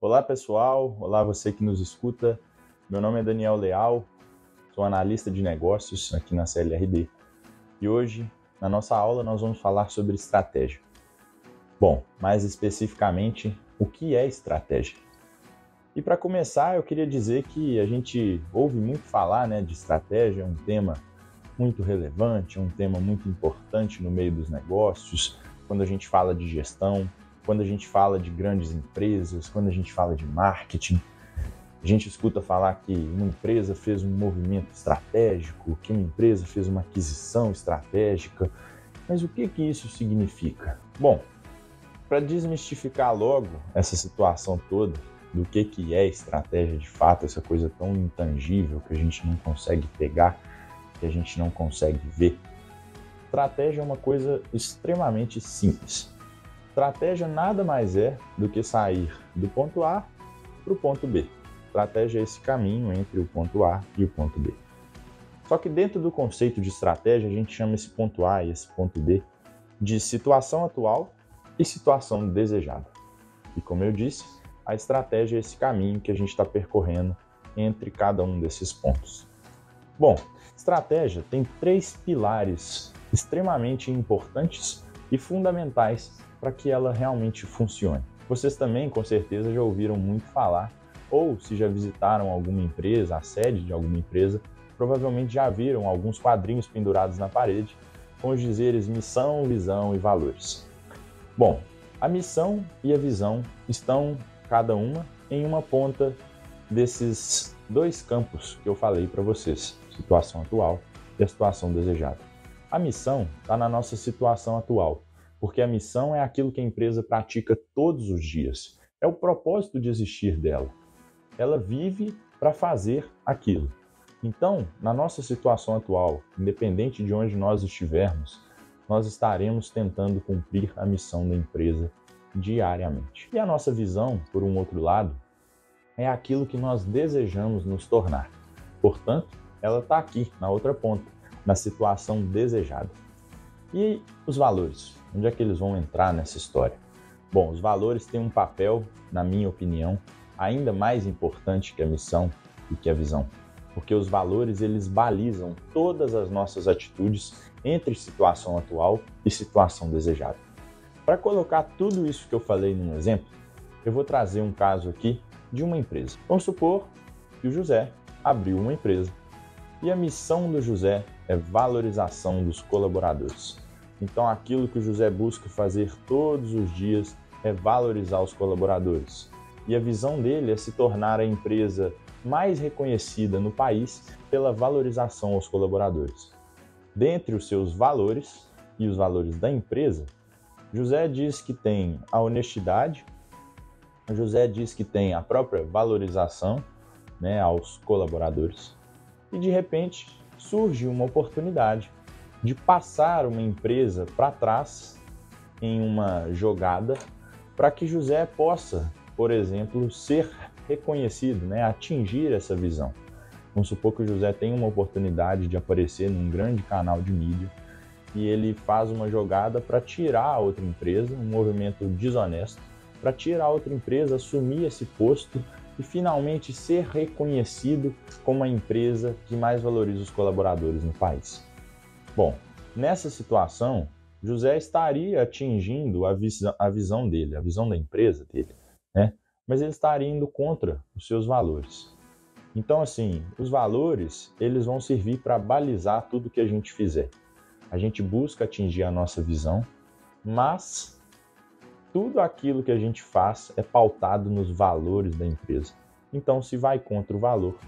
Olá pessoal, olá você que nos escuta. Meu nome é Daniel Leal, sou analista de negócios aqui na CLRD e hoje, na nossa aula, nós vamos falar sobre estratégia. Bom, mais especificamente, o que é estratégia? E para começar, eu queria dizer que a gente ouve muito falar de estratégia, é um tema muito relevante, é um tema muito importante no meio dos negócios, quando a gente fala de gestão, quando a gente fala de grandes empresas, quando a gente fala de marketing. A gente escuta falar que uma empresa fez um movimento estratégico, que uma empresa fez uma aquisição estratégica. Mas o que isso significa? Bom, para desmistificar logo essa situação toda, do que é estratégia de fato, essa coisa tão intangível que a gente não consegue pegar, que a gente não consegue ver. Estratégia é uma coisa extremamente simples. Estratégia nada mais é do que sair do ponto A para o ponto B. Estratégia é esse caminho entre o ponto A e o ponto B. Só que dentro do conceito de estratégia, a gente chama esse ponto A e esse ponto B de situação atual e situação desejada. E como eu disse, a estratégia é esse caminho que a gente está percorrendo entre cada um desses pontos. Bom, estratégia tem 3 pilares extremamente importantes e fundamentais para que ela realmente funcione. Vocês também, com certeza, já ouviram muito falar, ou se já visitaram alguma empresa, a sede de alguma empresa, provavelmente já viram alguns quadrinhos pendurados na parede com os dizeres missão, visão e valores. Bom, a missão e a visão estão, cada uma, em uma ponta desses 2 campos que eu falei para vocês, situação atual e a situação desejada. A missão está na nossa situação atual, porque a missão é aquilo que a empresa pratica todos os dias. É o propósito de existir dela. Ela vive para fazer aquilo. Então, na nossa situação atual, independente de onde nós estivermos, nós estaremos tentando cumprir a missão da empresa diariamente. E a nossa visão, por um outro lado, é aquilo que nós desejamos nos tornar. Portanto, ela está aqui, na outra ponta, na situação desejada. E os valores? Onde é que eles vão entrar nessa história? Bom, os valores têm um papel, na minha opinião, ainda mais importante que a missão e que a visão. Porque os valores, eles balizam todas as nossas atitudes entre situação atual e situação desejada. Para colocar tudo isso que eu falei num exemplo, eu vou trazer um caso aqui de uma empresa. Vamos supor que o José abriu uma empresa e a missão do José é valorização dos colaboradores. Então, aquilo que o José busca fazer todos os dias é valorizar os colaboradores. E a visão dele é se tornar a empresa mais reconhecida no país pela valorização aos colaboradores. Dentre os seus valores e os valores da empresa, José diz que tem a honestidade, José diz que tem a própria valorização, aos colaboradores. E de repente surge uma oportunidade de passar uma empresa para trás em uma jogada para que José possa, por exemplo, ser reconhecido, atingir essa visão. Vamos supor que o José tem uma oportunidade de aparecer num grande canal de mídia e ele faz uma jogada para tirar a outra empresa, um movimento desonesto, para tirar a outra empresa, assumir esse posto e finalmente ser reconhecido como a empresa que mais valoriza os colaboradores no país. Bom, nessa situação, José estaria atingindo a visão dele, a visão da empresa dele, mas ele estaria indo contra os seus valores. Então, assim, os valores, eles vão servir para balizar tudo que a gente fizer. A gente busca atingir a nossa visão, mas tudo aquilo que a gente faz é pautado nos valores da empresa. Então, se vai contra o valor,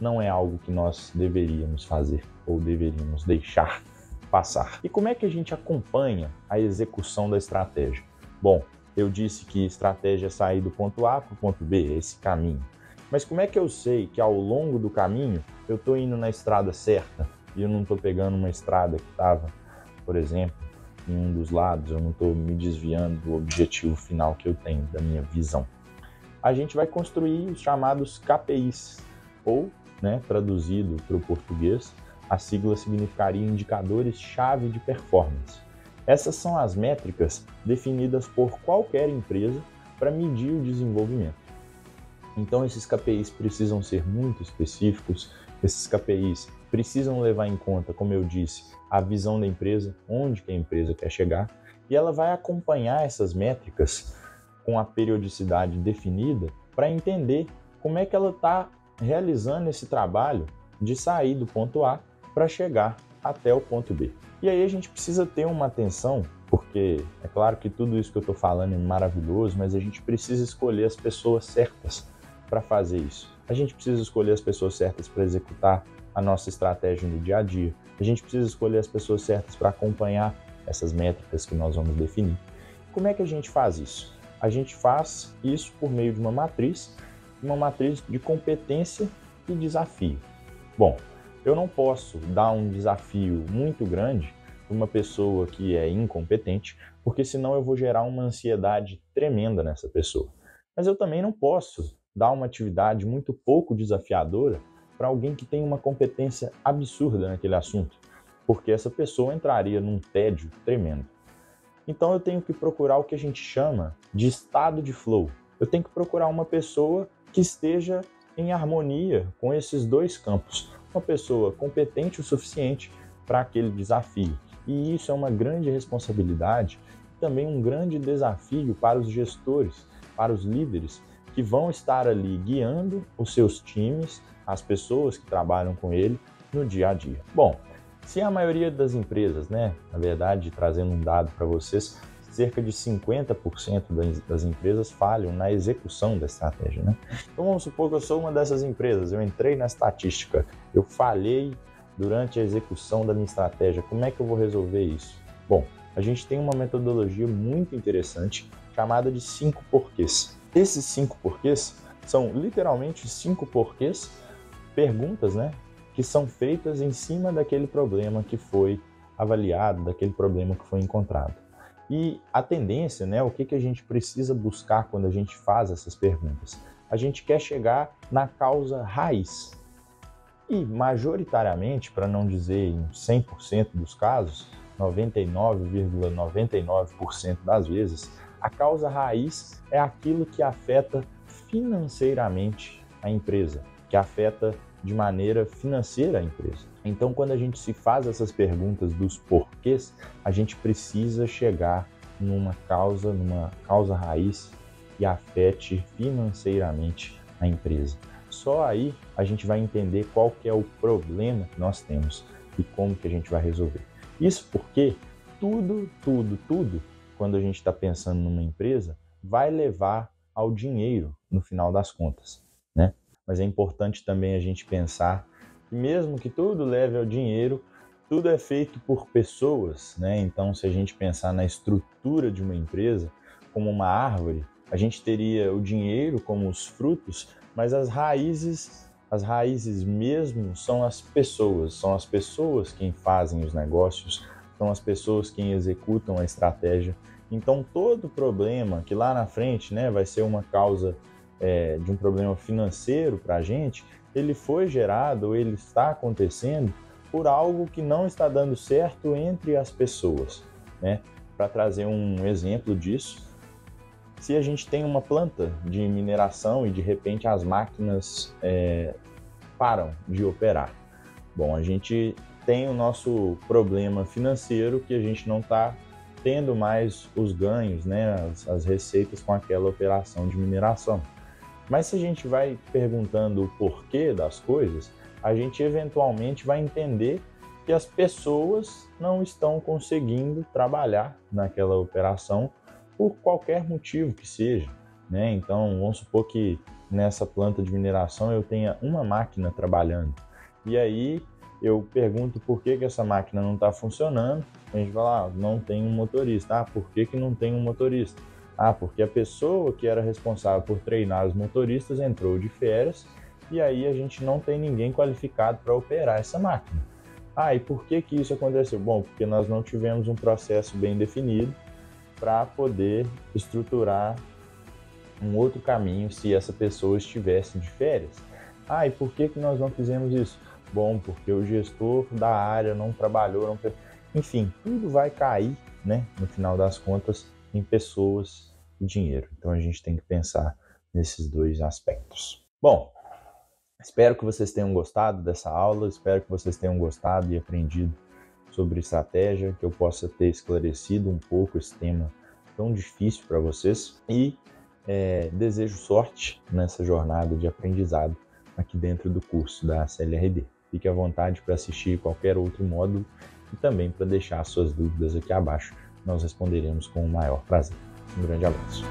não é algo que nós deveríamos fazer ou deveríamos deixar passar. E como é que a gente acompanha a execução da estratégia? Bom, eu disse que estratégia é sair do ponto A para o ponto B, esse caminho. Mas como é que eu sei que ao longo do caminho eu estou indo na estrada certa e eu não estou pegando uma estrada que estava, por exemplo, em um dos lados, eu não estou me desviando do objetivo final que eu tenho, da minha visão? A gente vai construir os chamados KPIs, ou, traduzido para o português, a sigla significaria indicadores-chave de performance. Essas são as métricas definidas por qualquer empresa para medir o desenvolvimento. Então esses KPIs precisam ser muito específicos, esses KPIs precisam levar em conta, como eu disse, a visão da empresa, onde que a empresa quer chegar, e ela vai acompanhar essas métricas com a periodicidade definida para entender como é que ela está realizando esse trabalho de sair do ponto A para chegar até o ponto B. E aí a gente precisa ter uma atenção, porque é claro que tudo isso que eu estou falando é maravilhoso, mas a gente precisa escolher as pessoas certas para fazer isso. A gente precisa escolher as pessoas certas para executar a nossa estratégia no dia a dia. A gente precisa escolher as pessoas certas para acompanhar essas métricas que nós vamos definir. Como é que a gente faz isso? A gente faz isso por meio de uma matriz de competência e desafio. Bom, eu não posso dar um desafio muito grande para uma pessoa que é incompetente, porque senão eu vou gerar uma ansiedade tremenda nessa pessoa. Mas eu também não posso dar uma atividade muito pouco desafiadora para alguém que tem uma competência absurda naquele assunto, porque essa pessoa entraria num tédio tremendo. Então eu tenho que procurar o que a gente chama de estado de flow. Eu tenho que procurar uma pessoa que esteja em harmonia com esses dois campos. Uma pessoa competente o suficiente para aquele desafio. E isso é uma grande responsabilidade, também um grande desafio para os gestores, para os líderes, que vão estar ali guiando os seus times, as pessoas que trabalham com ele no dia a dia. Bom, se a maioria das empresas, na verdade, trazendo um dado para vocês, cerca de 50% das empresas falham na execução da estratégia, Então vamos supor que eu sou uma dessas empresas, eu entrei na estatística, eu falhei durante a execução da minha estratégia, como é que eu vou resolver isso? Bom, a gente tem uma metodologia muito interessante chamada de 5 porquês. Esses 5 porquês são literalmente 5 porquês, perguntas, que são feitas em cima daquele problema que foi avaliado, daquele problema que foi encontrado. E a tendência, o que a gente precisa buscar quando a gente faz essas perguntas? A gente quer chegar na causa raiz. E majoritariamente, para não dizer em 100% dos casos, 99,99% das vezes, a causa raiz é aquilo que afeta financeiramente a empresa, que afeta de maneira financeira a empresa. Então, quando a gente se faz essas perguntas dos porquês, a gente precisa chegar numa causa raiz que afete financeiramente a empresa. Só aí a gente vai entender qual que é o problema que nós temos e como que a gente vai resolver. Isso porque tudo, quando a gente está pensando numa empresa, vai levar ao dinheiro no final das contas, Mas é importante também a gente pensar que mesmo que tudo leve ao dinheiro, tudo é feito por pessoas, Então, se a gente pensar na estrutura de uma empresa como uma árvore, a gente teria o dinheiro como os frutos, mas as raízes mesmo são as pessoas quem fazem os negócios, são as pessoas quem executam a estratégia. Então, todo problema que lá na frente, vai ser uma causa de um problema financeiro para a gente, ele foi gerado, ele está acontecendo por algo que não está dando certo entre as pessoas, Para trazer um exemplo disso, se a gente tem uma planta de mineração e de repente as máquinas param de operar, bom, a gente tem o nosso problema financeiro que a gente não está tendo mais os ganhos, as receitas com aquela operação de mineração. Mas se a gente vai perguntando o porquê das coisas, a gente eventualmente vai entender que as pessoas não estão conseguindo trabalhar naquela operação por qualquer motivo que seja, Então, vamos supor que nessa planta de mineração eu tenha uma máquina trabalhando. E aí eu pergunto por que essa máquina não está funcionando, a gente fala, não tem um motorista. Por que não tem um motorista? Porque a pessoa que era responsável por treinar os motoristas entrou de férias e aí a gente não tem ninguém qualificado para operar essa máquina. E por que isso aconteceu? Bom, porque nós não tivemos um processo bem definido para poder estruturar um outro caminho se essa pessoa estivesse de férias. E por que nós não fizemos isso? Bom, porque o gestor da área não trabalhou, Enfim, tudo vai cair, no final das contas, em pessoas e dinheiro. Então a gente tem que pensar nesses dois aspectos. Bom, espero que vocês tenham gostado dessa aula, espero que vocês tenham gostado e aprendido sobre estratégia, que eu possa ter esclarecido um pouco esse tema tão difícil para vocês e desejo sorte nessa jornada de aprendizado aqui dentro do curso da CLRD. Fique à vontade para assistir qualquer outro módulo e também para deixar suas dúvidas aqui abaixo. Nós responderemos com o maior prazer. Um grande abraço.